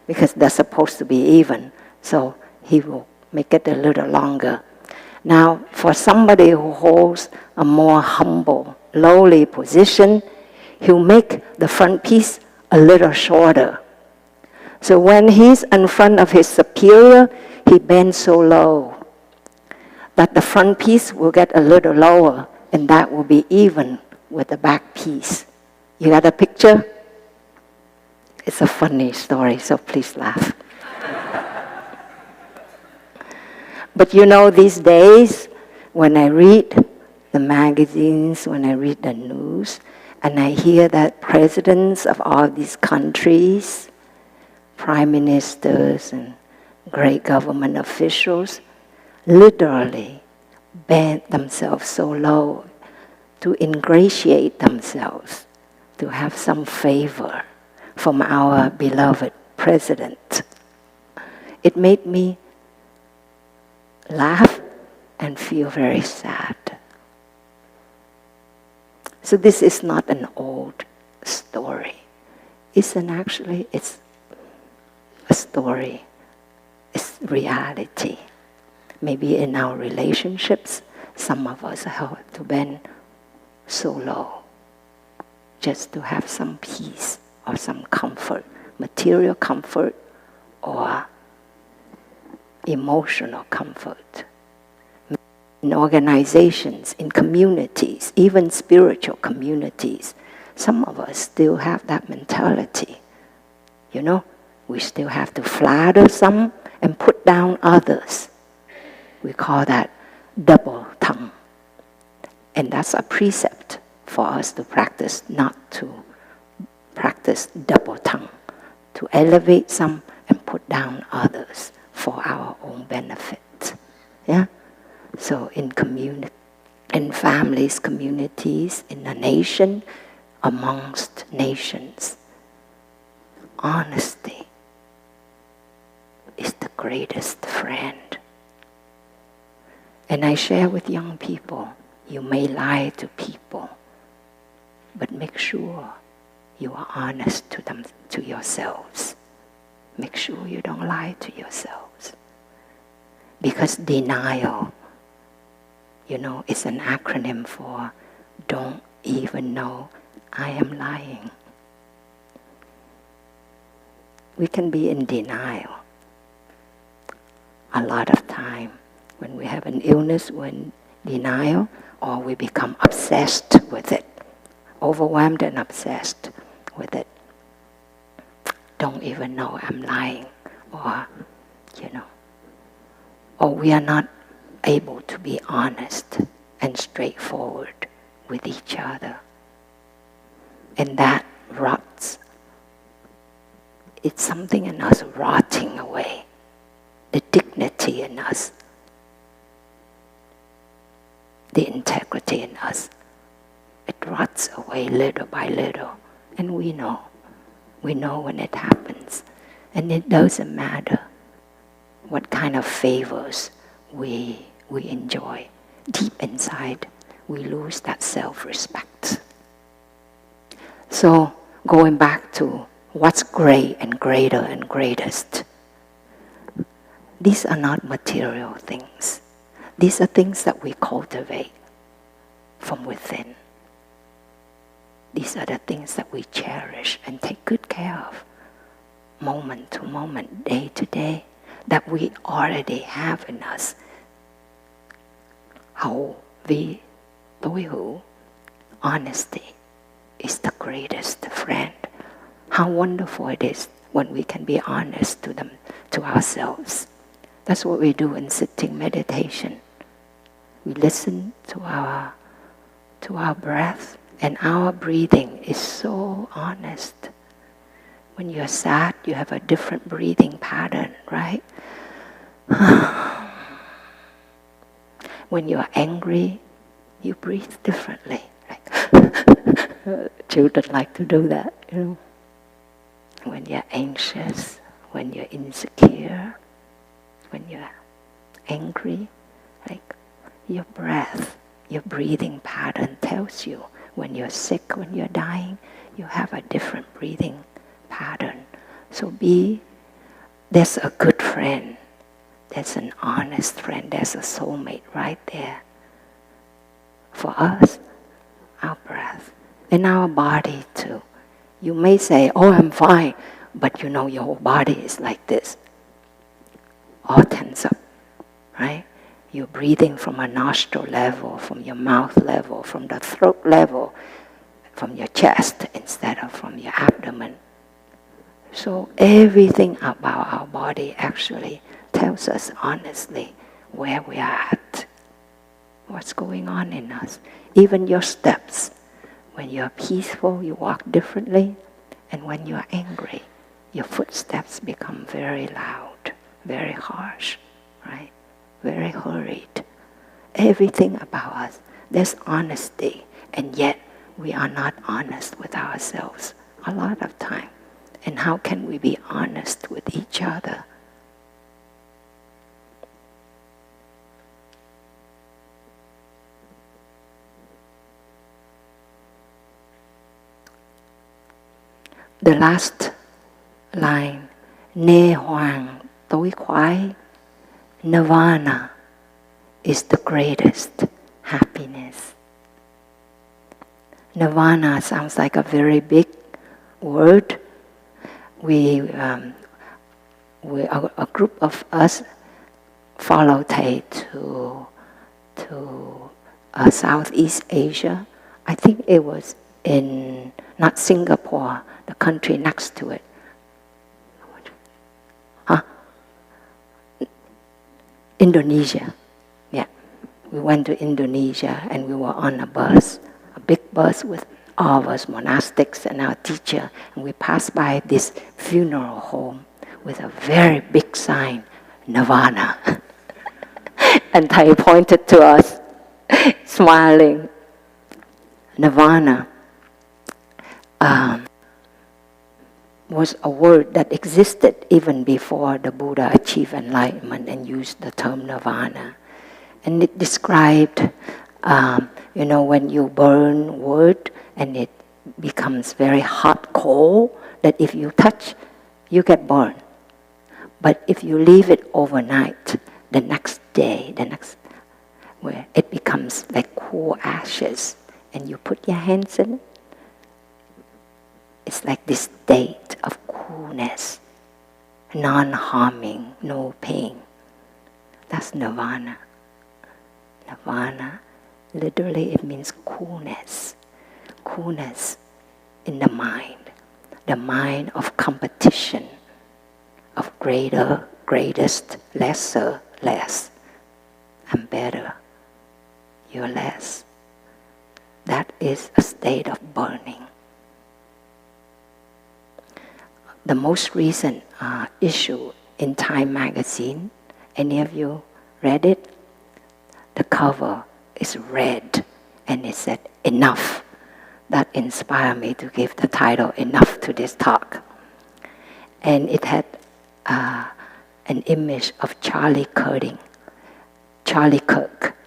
Because they're supposed to be even. So he will make it a little longer. Now, for somebody who holds a more humble, lowly position, he'll make the front piece a little shorter. So when he's in front of his superior, he bends so low that the front piece will get a little lower, and that will be even with the back piece. You got a picture? It's a funny story, so please laugh. But these days, when I read the magazines, when I read the news, and I hear that presidents of all these countries, prime ministers and great government officials, literally bend themselves so low to ingratiate themselves, to have some favor from our beloved president. It made me laugh and feel very sad. So this is not an old story. It's a story. It's reality. Maybe in our relationships, some of us have to bend so low just to have some peace or some comfort, material comfort or emotional comfort. In organizations, in communities, even spiritual communities, some of us still have that mentality. We still have to flatter some and put down others. We call that double tongue. And that's a precept for us to practice, not to practice double tongue, to elevate some and put down others for our own benefit. Yeah? So in families, communities, in a nation, amongst nations, honesty is the greatest friend. And I share with young people, you may lie to people, but make sure you are honest to them, to yourselves. Make sure you don't lie to yourselves. Because denial, is an acronym for don't even know I am lying. We can be in denial a lot of time. When we have an illness, we're in denial, or we become obsessed with it, overwhelmed and obsessed with it. Don't even know I'm lying, or we are not able to be honest and straightforward with each other. And that rots. It's something in us rotting away, the dignity in us. the integrity in us. It rots away little by little, and we know when it happens. And it doesn't matter what kind of favors we enjoy. Deep inside, we lose that self-respect. So, going back to what's great and greater and greatest, these are not material things. These are things that we cultivate from within. These are the things that we cherish and take good care of, moment to moment, day to day, that we already have in us. Hậu vi tối hữu, honesty is the greatest friend. How wonderful it is when we can be honest to ourselves. That's what we do in sitting meditation. We listen to our breath, and our breathing is so honest. When you're sad, you have a different breathing pattern, right? When you're angry, you breathe differently. Children like to do that, you know. When you're anxious, when you're insecure, when you're angry, like your breath, your breathing pattern tells you. When you're sick, when you're dying, you have a different breathing pattern. So there's a good friend, there's an honest friend, there's a soulmate right there. For us, our breath, and our body too. You may say, oh, I'm fine, but you know your whole body is like this. All tense up, right? You're breathing from a nostril level, from your mouth level, from the throat level, from your chest instead of from your abdomen. So everything about our body actually tells us honestly where we are at, what's going on in us. Even your steps. When you're peaceful, you walk differently, and when you're angry, your footsteps become very loud, very harsh, right? Very hurried. Everything about us, there's honesty, and yet we are not honest with ourselves a lot of time. And how can we be honest with each other? The last line, Nê Hoàng Tối Khoái, Nirvana is the greatest happiness. Nirvana sounds like a very big word. A group of us followed Thầy to Southeast Asia. I think it was in, not Singapore, the country next to it. Indonesia. Yeah. We went to Indonesia and we were on a bus, a big bus with all of us monastics and our teacher, and we passed by this funeral home with a very big sign, Nirvana. And Thầy pointed to us, smiling. Nirvana was a word that existed even before the Buddha achieved enlightenment and used the term nirvana. And it described, when you burn wood and it becomes very hot coal, that if you touch, you get burned. But if you leave it overnight, the next day, where it becomes like cool ashes, and you put your hands in it, it's like this state of coolness, non-harming, no pain. That's nirvana. Nirvana, literally it means coolness. Coolness in the mind of competition, of greater, greatest, lesser, less. I'm better, you're less. That is a state of burning. The most recent issue in Time magazine, any of you read it? The cover is red, and it said, "Enough." That inspired me to give the title, "Enough," to this talk. And it had an image of Charlie Kirk.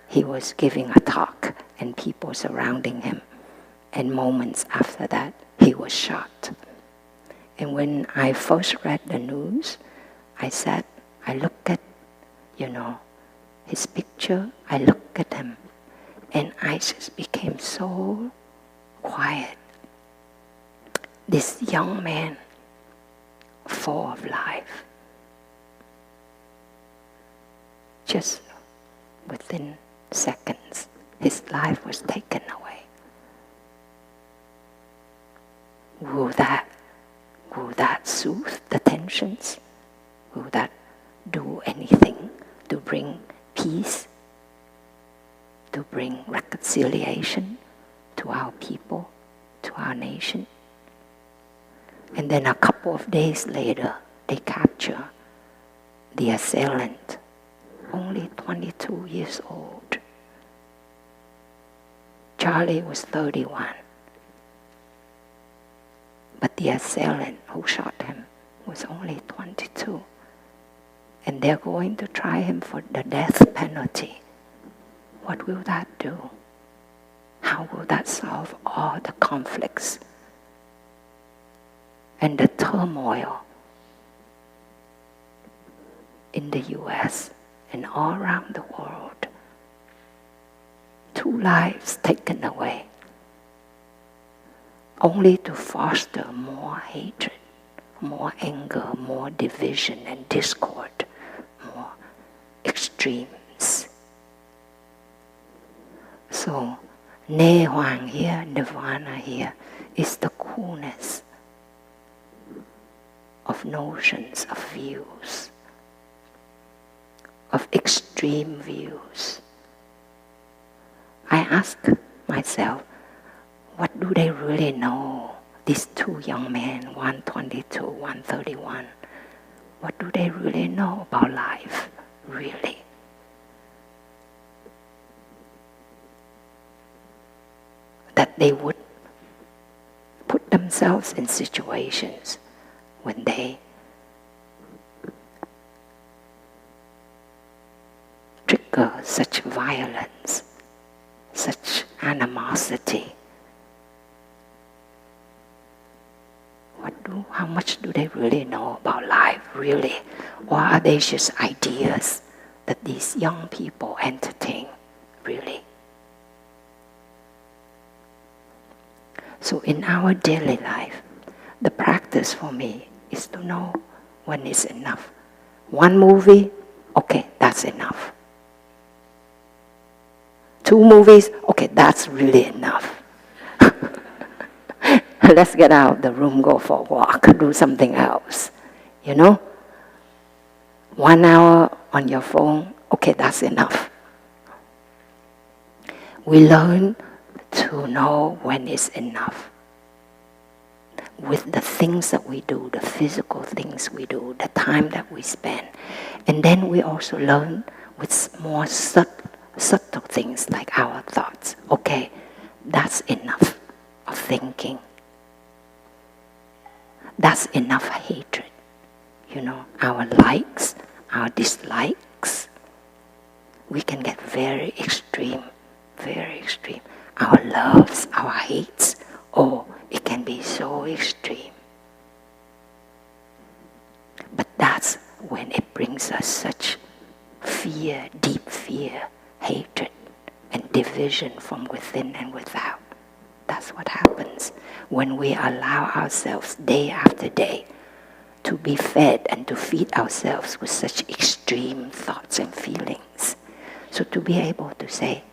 He was giving a talk and people surrounding him. And moments after that, he was shot. And when I first read the news, I looked at, his picture, I looked at him, and I just became so quiet. This young man, full of life, just within seconds, his life was taken away. Will that soothe the tensions? Will that do anything to bring peace, to bring reconciliation to our people, to our nation? And then a couple of days later, they capture the assailant, only 22 years old. Charlie was 31. But the assailant who shot him was only 22. And they're going to try him for the death penalty. What will that do? How will that solve all the conflicts and the turmoil in the US and all around the world? 2 lives taken away, only to foster more hatred, more anger, more division and discord, more extremes. So, Ne Huang here, Nirvana here, is the coolness of notions, of views, of extreme views. I ask myself, what do they really know? These 2 young men, one 22, one 31. What do they really know about life, really? That they would put themselves in situations when they trigger such violence, such animosity. How much do they really know about life, really? Or are they just ideas that these young people entertain, really? So in our daily life, the practice for me is to know when it's enough. 1 movie, okay, that's enough. 2 movies, okay, that's really enough. Let's get out of the room, go for a walk, do something else. 1 hour on your phone, okay, that's enough. We learn to know when it's enough. With the things that we do, the physical things we do, the time that we spend. And then we also learn with more subtle things like our thoughts. Okay, that's enough of thinking. That's enough hatred. Our likes, our dislikes. We can get very extreme, very extreme. Our loves, our hates, it can be so extreme. But that's when it brings us such fear, deep fear, hatred, and division from within and without. That's what happens when we allow ourselves day after day to be fed and to feed ourselves with such extreme thoughts and feelings. So to be able to say,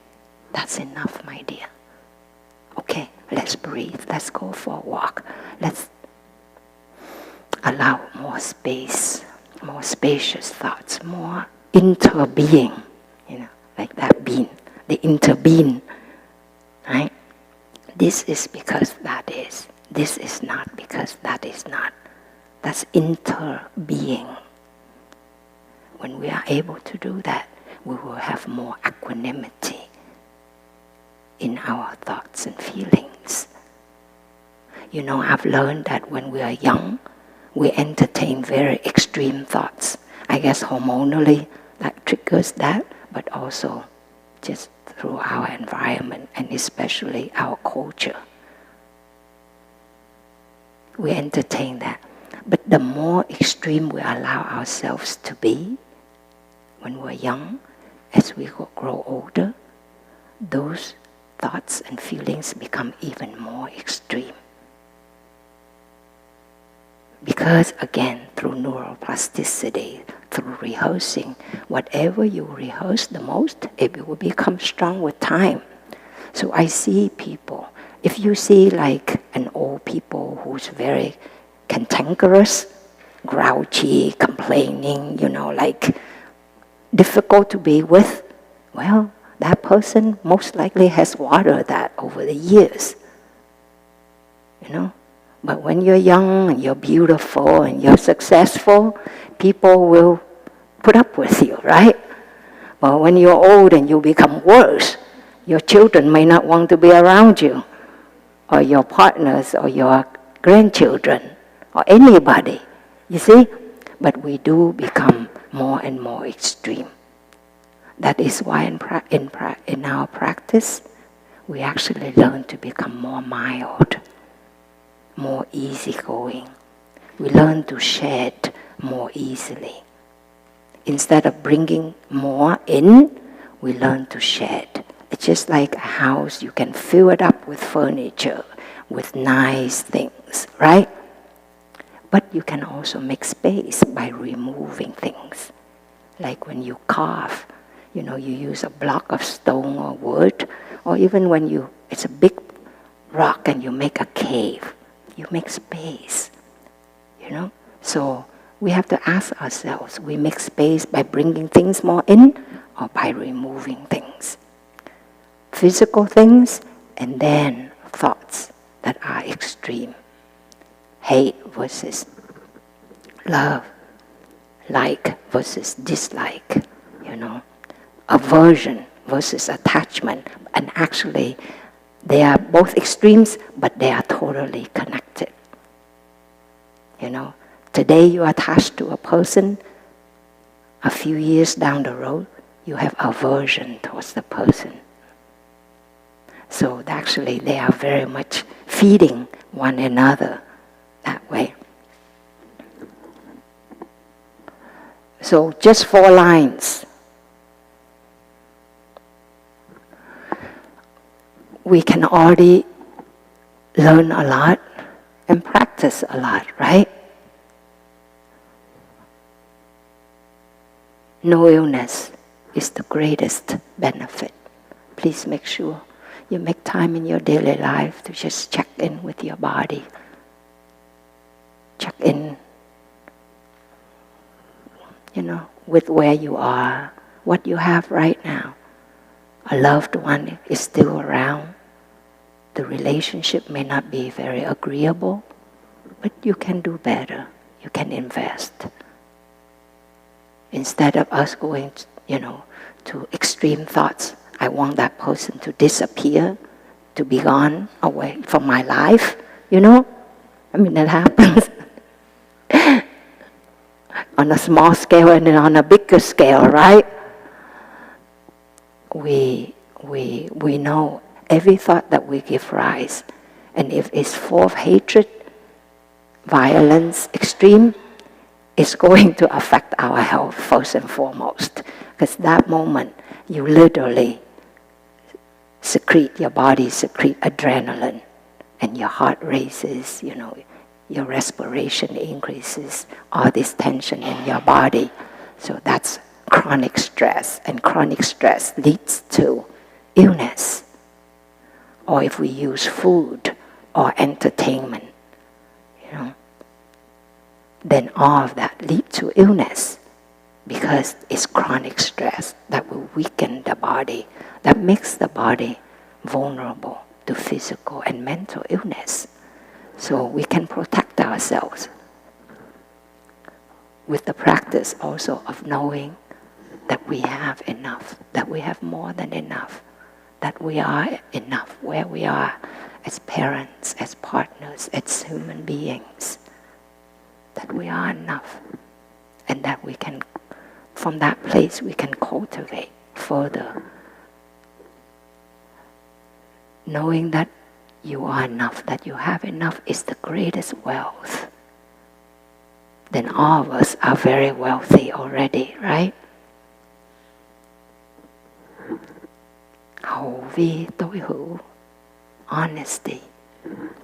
that's enough, my dear. Okay, let's breathe, let's go for a walk. Let's allow more space, more spacious thoughts, more interbeing, like that being, the interbeing, right? This is because that is. This is not because that is not. That's interbeing. When we are able to do that, we will have more equanimity in our thoughts and feelings. You know, I've learned that when we are young, we entertain very extreme thoughts. I guess hormonally that triggers that, but also just through our environment and especially our culture. We entertain that. But the more extreme we allow ourselves to be when we're young, as we grow older, those thoughts and feelings become even more extreme. Because again, through neuroplasticity, through rehearsing, whatever you rehearse the most, it will become strong with time. So I see people, if you see like an old people who's very cantankerous, grouchy, complaining, like difficult to be with, well, that person most likely has watered that over the years. But when you're young and you're beautiful and you're successful, people will put up with you, right? But when you're old and you become worse, your children may not want to be around you, or your partners, or your grandchildren, or anybody, you see? But we do become more and more extreme. That is why in our practice, we actually learn to become more mild, more easygoing. We learn to shed more easily. Instead of bringing more in, we learn to shed. It's just like a house, you can fill it up with furniture, with nice things, right? But you can also make space by removing things. Like when you carve, you use a block of stone or wood, or even when it's a big rock and you make a cave. You make space, So we have to ask ourselves, we make space by bringing things more in or by removing things? Physical things and then thoughts that are extreme. Hate versus love, like versus dislike, Aversion versus attachment. And actually, they are both extremes, but they are totally connected. Today you are attached to a person, a few years down the road, you have aversion towards the person. So actually they are very much feeding one another that way. So just 4 lines. We can already learn a lot and practice a lot, right? No illness is the greatest benefit. Please make sure you make time in your daily life to just check in with your body. Check in, with where you are, what you have right now. A loved one is still around. The relationship may not be very agreeable, but you can do better. You can invest. Instead of us going, to extreme thoughts, I want that person to disappear, to be gone away from my life, that happens. On a small scale and then on a bigger scale, right? We know every thought that we give rise, and if it's full of hatred, violence, extreme, it's going to affect our health first and foremost. Because that moment, you literally your body secrete adrenaline, and your heart races, your respiration increases, all this tension in your body. So that's chronic stress, and chronic stress leads to illness. Or if we use food or entertainment, then all of that leads to illness, because it's chronic stress that will weaken the body, that makes the body vulnerable to physical and mental illness. So we can protect ourselves with the practice also of knowing that we have enough, that we have more than enough, that we are enough where we are as parents, as partners, as human beings, that we are enough, and that we can, from that place, we can cultivate further, knowing that you are enough, that you have enough is the greatest wealth. Then all of us are very wealthy already, right? Hậu vi tối hữu, honesty.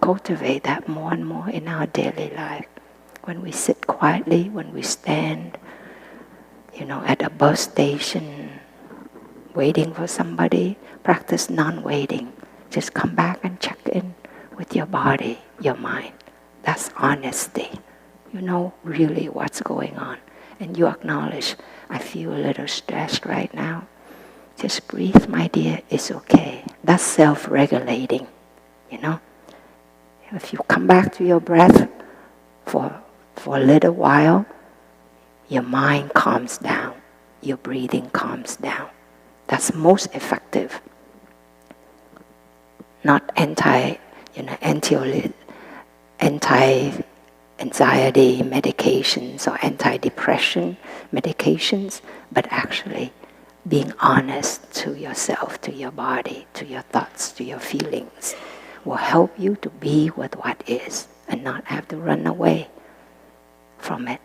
Cultivate that more and more in our daily life. When we sit quietly, when we stand, at a bus station, waiting for somebody, practice non-waiting. Just come back and check in with your body, your mind. That's honesty. You know really what's going on. And you acknowledge, I feel a little stressed right now. Just breathe, my dear, it's okay. That's self-regulating, If you come back to your breath for a little while, your mind calms down, your breathing calms down. That's most effective. Not anti-anxiety medications or anti-depression medications, but actually being honest to yourself, to your body, to your thoughts, to your feelings will help you to be with what is and not have to run away from it,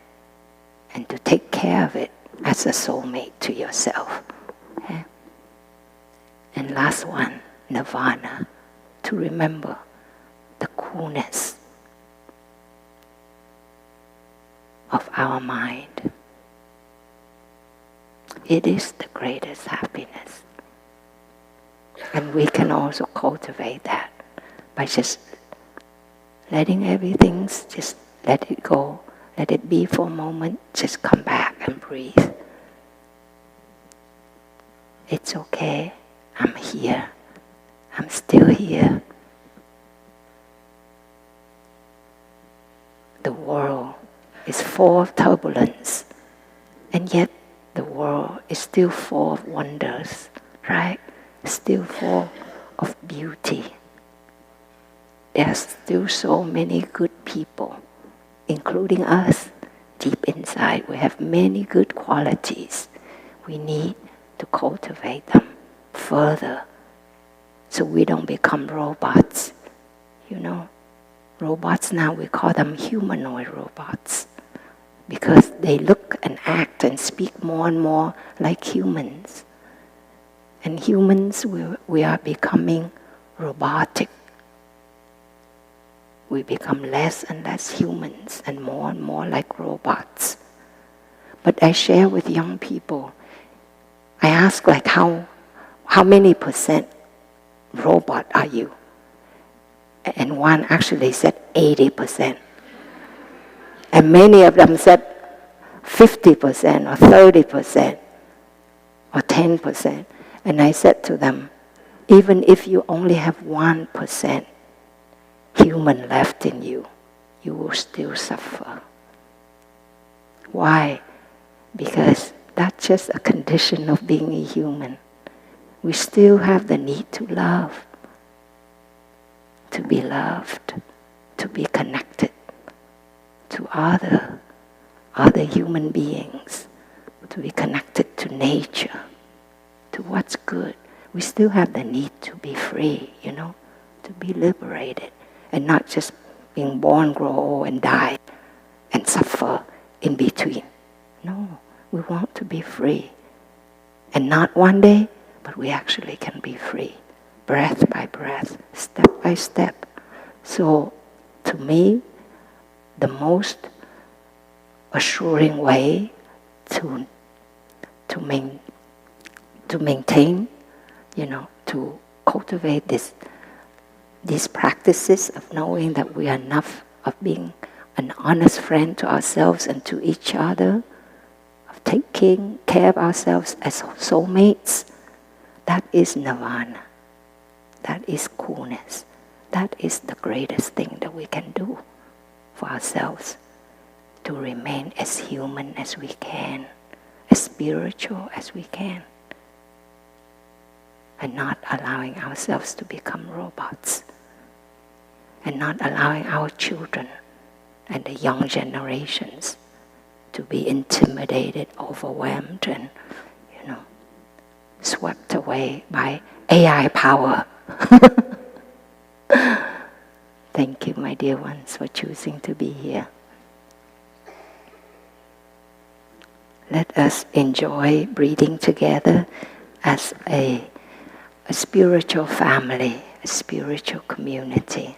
and to take care of it as a soulmate to yourself. Okay? And last one, nirvana, to remember the coolness of our mind. It is the greatest happiness. And we can also cultivate that by just letting everything, just let it go, let it be for a moment, just come back and breathe. It's okay, I'm here, I'm still here. The world is full of turbulence, and yet the world is still full of wonders, right? Still full of beauty. There are still so many good people, including us. Deep inside, we have many good qualities. We need to cultivate them further so we don't become robots. Robots now, we call them humanoid robots because they look and act and speak more and more like humans. And humans, we are becoming robotic. We become less and less humans and more like robots. But I share with young people, I ask how many percent robot are you? And one actually said 80%. And many of them said 50% or 30% or 10%. And I said to them, even if you only have 1% human left in you, you will still suffer. Why? Because that's just a condition of being a human. We still have the need to love, to be loved, to be connected to other human beings, to be connected to nature, to what's good. We still have the need to be free, to be liberated, and not just being born, grow old, and die, and suffer in between. No, we want to be free. And not one day, but we actually can be free, breath by breath, step by step. So, to me, the most assuring way to maintain, to cultivate these practices of knowing that we are enough, of being an honest friend to ourselves and to each other, of taking care of ourselves as soulmates, that is nirvana. That is coolness. That is the greatest thing that we can do for ourselves, to remain as human as we can, as spiritual as we can. and not allowing ourselves to become robots, and not allowing our children and the young generations to be intimidated, overwhelmed, and swept away by AI power. Thank you, my dear ones, for choosing to be here. Let us enjoy breathing together as a spiritual family, a spiritual community.